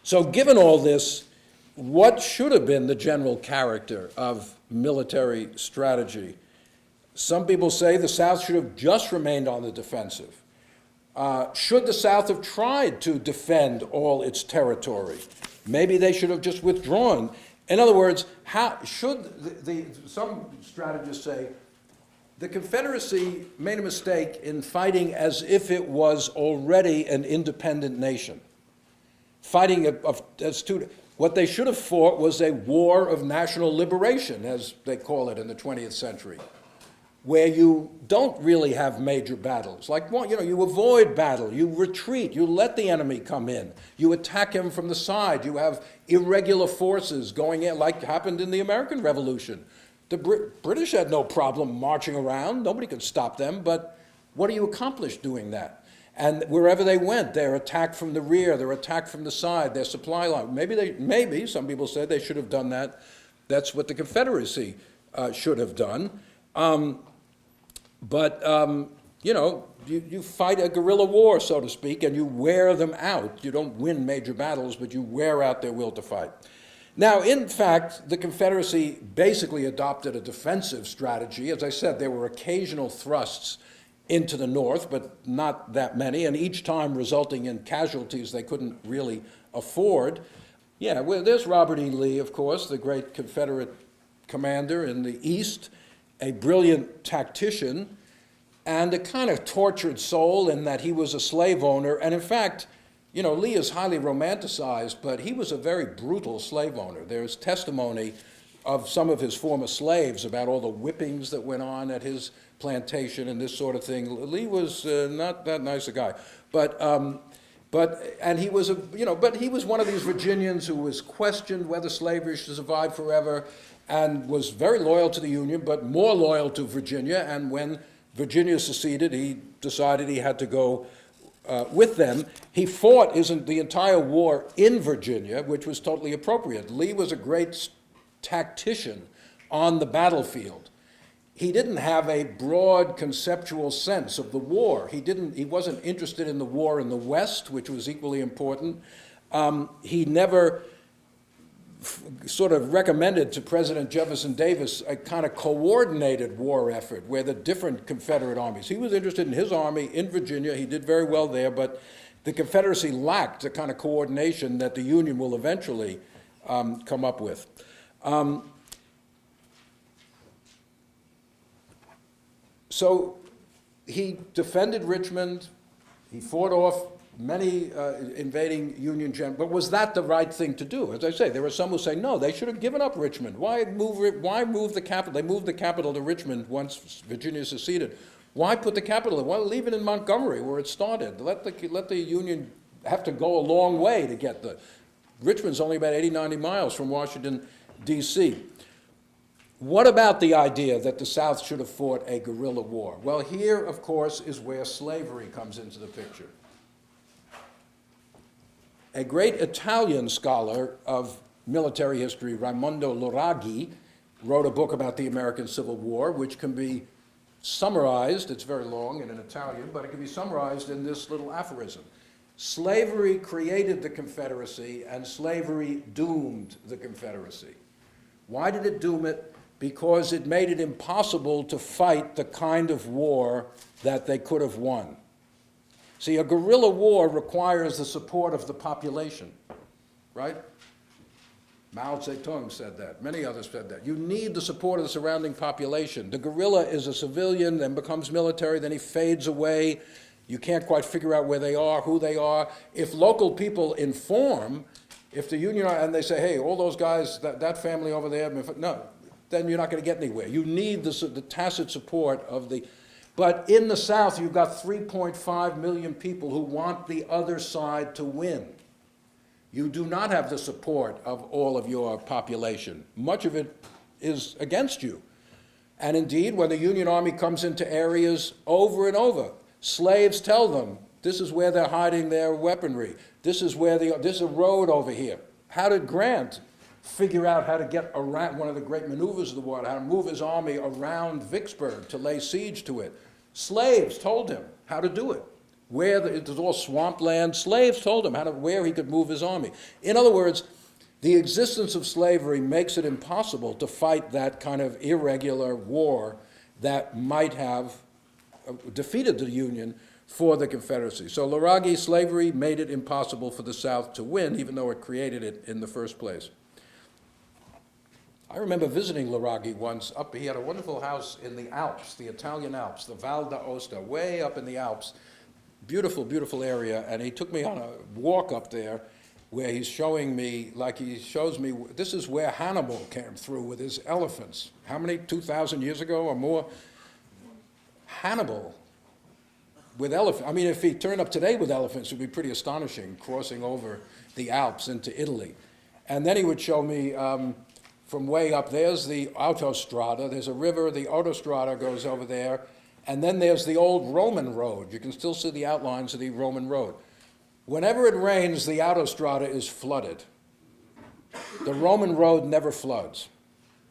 So given all this, what should have been the general character of military strategy? Some people say the South should have just remained on the defensive. Should the South have tried to defend all its territory? Maybe they should have just withdrawn. In other words, some strategists say the Confederacy made a mistake in fighting as if it was already an independent nation. What they should have fought was a war of national liberation, as they call it in the 20th century, where you don't really have major battles. You avoid battle, you retreat, you let the enemy come in, you attack him from the side, you have irregular forces going in, like happened in the American Revolution. The British had no problem marching around, nobody could stop them, but what do you accomplish doing that? And wherever they went, they're attacked from the rear, they're attacked from the side, their supply line. Maybe some people said they should have done that. That's what the Confederacy should have done. You fight a guerrilla war, so to speak, and you wear them out. You don't win major battles, but you wear out their will to fight. Now, in fact, the Confederacy basically adopted a defensive strategy. As I said, there were occasional thrusts into the North, but not that many, and each time resulting in casualties they couldn't really afford. There's Robert E. Lee, of course, the great Confederate commander in the East, a brilliant tactician, and a kind of tortured soul in that he was a slave owner. And in fact, Lee is highly romanticized, but he was a very brutal slave owner. There's testimony of some of his former slaves about all the whippings that went on at his plantation and this sort of thing. Lee was not that nice a guy, but he was one of these Virginians who was questioned whether slavery should survive forever, and was very loyal to the Union, but more loyal to Virginia. And when Virginia seceded, he decided he had to go with them. He fought the entire war in Virginia, which was totally appropriate. Lee was a great tactician on the battlefield. He didn't have a broad conceptual sense of the war. He wasn't interested in the war in the West, which was equally important. He never sort of recommended to President Jefferson Davis a kind of coordinated war effort where the different Confederate armies. He was interested in his army in Virginia. He did very well there, but the Confederacy lacked the kind of coordination that the Union will eventually come up with. So he defended Richmond. He fought off many invading Union generals. But was that the right thing to do? As I say, there are some who say, no, they should have given up Richmond. Why move the capital? They moved the capital to Richmond once Virginia seceded. Why put the capital there? Why leave it in Montgomery where it started? Let the Union have to go a long way to get Richmond's only about 80, 90 miles from Washington, D.C. What about the idea that the South should have fought a guerrilla war? Well, here, of course, is where slavery comes into the picture. A great Italian scholar of military history, Raimondo Loraghi, wrote a book about the American Civil War, which can be summarized, it's very long and in Italian, but it can be summarized in this little aphorism. Slavery created the Confederacy, and slavery doomed the Confederacy. Why did it doom it? Because it made it impossible to fight the kind of war that they could have won. See, a guerrilla war requires the support of the population, right? Mao Zedong said that. Many others said that. You need the support of the surrounding population. The guerrilla is a civilian, then becomes military, then he fades away. You can't quite figure out where they are, who they are. If local people inform, if the Union, and they say, hey, all those guys, that family over there, no, then you're not going to get anywhere. You need the tacit support of the... But in the South, you've got 3.5 million people who want the other side to win. You do not have the support of all of your population. Much of it is against you. And indeed, when the Union Army comes into areas over and over, slaves tell them, this is where they're hiding their weaponry. This is a road over here. How did Grant figure out how to get around, one of the great maneuvers of the war, how to move his army around Vicksburg to lay siege to it? Slaves told him how to do it. it was all swampland. Slaves told him where he could move his army. In other words, the existence of slavery makes it impossible to fight that kind of irregular war that might have defeated the Union for the Confederacy. So Lauraghe slavery made it impossible for the South to win, even though it created it in the first place. I remember visiting Lauraghe once. He had a wonderful house in the Alps, the Italian Alps, the Val d'Aosta, way up in the Alps. Beautiful, beautiful area. And he took me on a walk up there where he's showing me, like he shows me, this is where Hannibal came through with his elephants. How many, 2,000 years ago or more? Hannibal with elephants. I mean, if he turned up today with elephants, it would be pretty astonishing, crossing over the Alps into Italy. And then he would show me, from way up, there's the autostrada, there's a river, the autostrada goes over there, and then there's the old Roman road. You can still see the outlines of the Roman road. Whenever it rains, the autostrada is flooded. The Roman road never floods.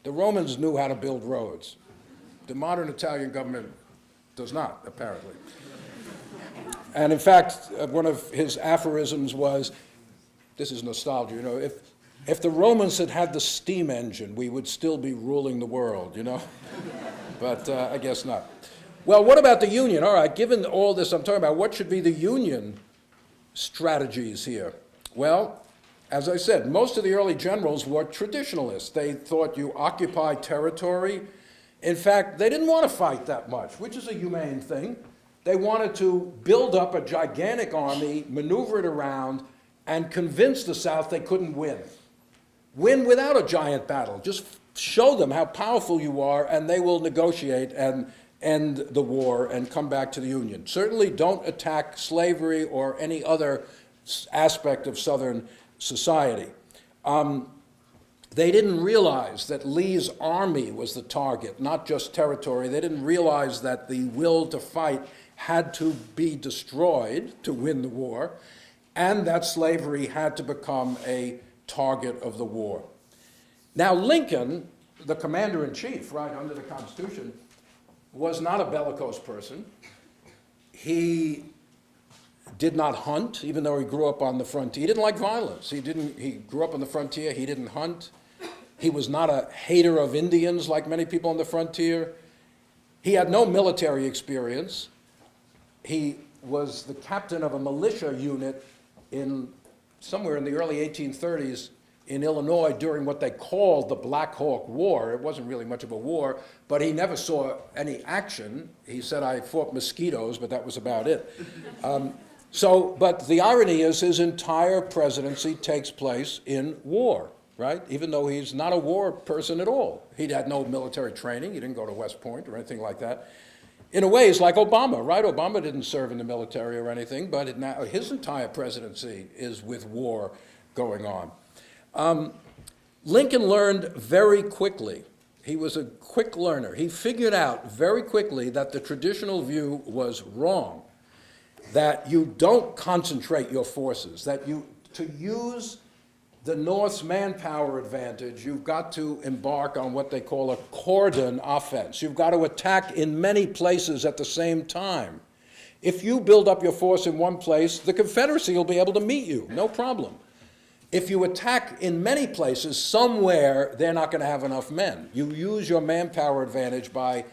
The Romans knew how to build roads. The modern Italian government does not, apparently. And in fact, one of his aphorisms was, this is nostalgia, you know, if the Romans had had the steam engine, we would still be ruling the world, you know? But I guess not. Well, what about the Union? All right, given all this I'm talking about, what should be the Union strategies here? Well, as I said, most of the early generals were traditionalists. They thought you occupy territory. In fact, they didn't want to fight that much, which is a humane thing. They wanted to build up a gigantic army, maneuver it around, and convince the South they couldn't win. Win without a giant battle. Just show them how powerful you are, and they will negotiate and end the war and come back to the Union. Certainly don't attack slavery or any other aspect of Southern society. They didn't realize that Lee's army was the target, not just territory. They didn't realize that the will to fight had to be destroyed to win the war, and that slavery had to become a target of the war. Now, Lincoln, the commander-in-chief, right, under the Constitution, was not a bellicose person. He did not hunt, even though he grew up on the frontier. He didn't like violence. He grew up on the frontier. He didn't hunt. He was not a hater of Indians like many people on the frontier. He had no military experience. He was the captain of a militia unit somewhere in the early 1830s in Illinois during what they called the Black Hawk War. It wasn't really much of a war, but he never saw any action. He said, I fought mosquitoes, but that was about it. But the irony is his entire presidency takes place in war, right? Even though he's not a war person at all. He had no military training. He didn't go to West Point or anything like that. In a way, it's like Obama, right? Obama didn't serve in the military or anything, but his entire presidency is with war going on. Lincoln learned very quickly. He was a quick learner. He figured out very quickly that the traditional view was wrong, that you don't concentrate your forces, that to use the North's manpower advantage, you've got to embark on what they call a cordon offense. You've got to attack in many places at the same time. If you build up your force in one place, the Confederacy will be able to meet you, no problem. If you attack in many places, somewhere they're not going to have enough men. You use your manpower advantage by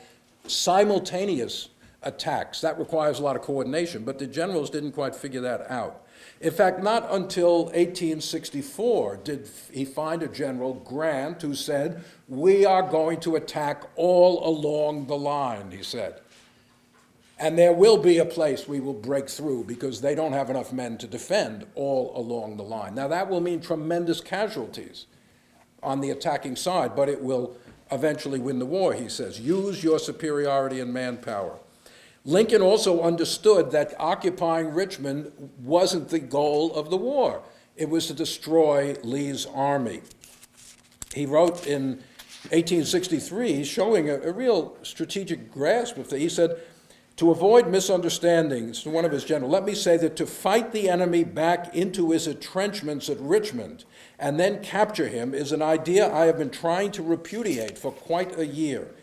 simultaneous attacks. That requires a lot of coordination, but the generals didn't quite figure that out. In fact, not until 1864 did he find a general, Grant, who said, we are going to attack all along the line, he said. And there will be a place we will break through because they don't have enough men to defend all along the line. Now, that will mean tremendous casualties on the attacking side, but it will eventually win the war, he says. Use your superiority in manpower. Lincoln also understood that occupying Richmond wasn't the goal of the war. It was to destroy Lee's army. He wrote in 1863, showing a real strategic grasp of it. He said, to avoid misunderstandings to one of his generals, let me say that to fight the enemy back into his entrenchments at Richmond and then capture him is an idea I have been trying to repudiate for quite a year.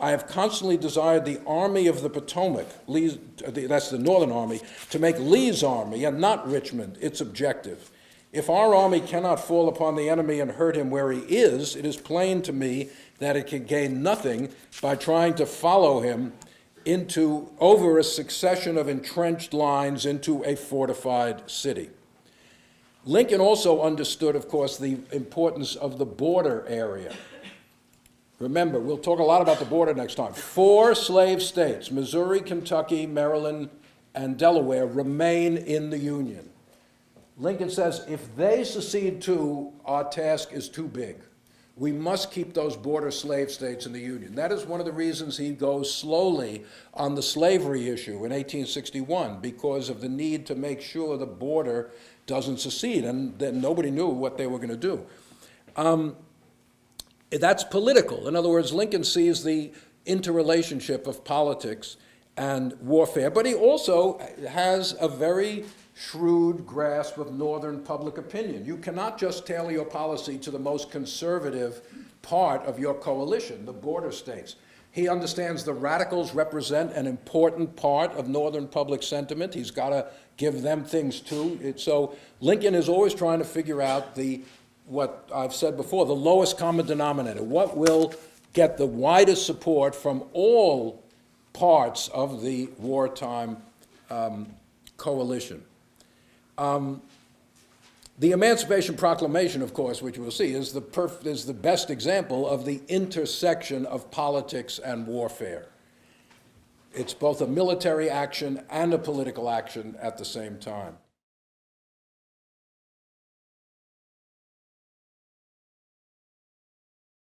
I have constantly desired the Army of the Potomac, that's the Northern Army, to make Lee's army and not Richmond its objective. If our army cannot fall upon the enemy and hurt him where he is, it is plain to me that it can gain nothing by trying to follow him over a succession of entrenched lines into a fortified city. Lincoln also understood, of course, the importance of the border area. Remember, we'll talk a lot about the border next time. 4 slave states, Missouri, Kentucky, Maryland, and Delaware, remain in the Union. Lincoln says, if they secede too, our task is too big. We must keep those border slave states in the Union. That is one of the reasons he goes slowly on the slavery issue in 1861, because of the need to make sure the border doesn't secede, and then nobody knew what they were going to do. That's political. In other words, Lincoln sees the interrelationship of politics and warfare, but he also has a very shrewd grasp of Northern public opinion. You cannot just tailor your policy to the most conservative part of your coalition, the border states. He understands the radicals represent an important part of Northern public sentiment. He's got to give them things too. So Lincoln is always trying to figure out what I've said before, the lowest common denominator. What will get the widest support from all parts of the wartime coalition? The Emancipation Proclamation, of course, which we'll see, is the best example of the intersection of politics and warfare. It's both a military action and a political action at the same time.